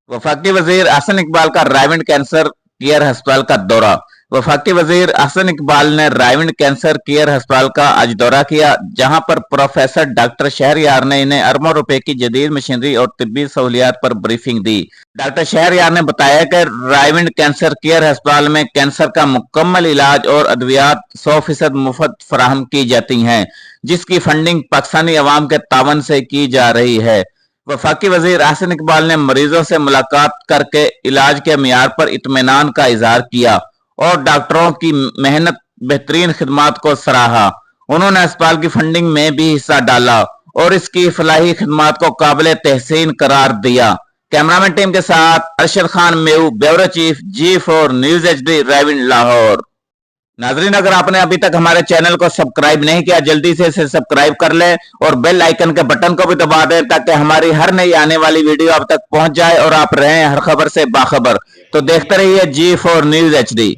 वफाकी वजीर अहसन इकबाल का रायविंड कैंसर केयर अस्पताल का दौरा। वफाकी वजीर अहसन इकबाल ने रायविंड कैंसर केयर अस्पताल का आज दौरा किया, जहां पर प्रोफेसर डॉक्टर शहरयार ने इन्हें अरबों रुपए की जदीद मशीनरी और तिब्बी सहूलियात पर ब्रीफिंग दी। डॉक्टर शहरयार ने बताया कि रायविंड कैंसर केयर अस्पताल में कैंसर का मुकम्मल इलाज और अद्वियात 100% मुफ्त फराहम की जाती हैं, जिसकी फंडिंग पाकिस्तानी अवाम के तावन से की जा रही है। वफाकी वजीर अहसन इकबाल ने मरीजों से मुलाकात करके इलाज के मियार पर इत्मीनान का इजहार किया और डॉक्टरों की मेहनत बेहतरीन खिदमात को सराहा। उन्होंने अस्पताल की फंडिंग में भी हिस्सा डाला और इसकी फलाही खिदमात को काबिल तहसीन करार दिया। कैमरामैन टीम के साथ Arshad Khan Meo, bureau chief, G4 news HD, Raiwind, Lahore. नाजरीन, अगर आपने अभी तक हमारे चैनल को सब्सक्राइब नहीं किया, जल्दी से इसे सब्सक्राइब कर लें और बेल आइकन के बटन को भी दबा दें ताकि हमारी हर नई आने वाली वीडियो आप तक पहुंच जाए और आप रहें हर खबर से बाखबर। तो देखते रहिए G4 न्यूज HD।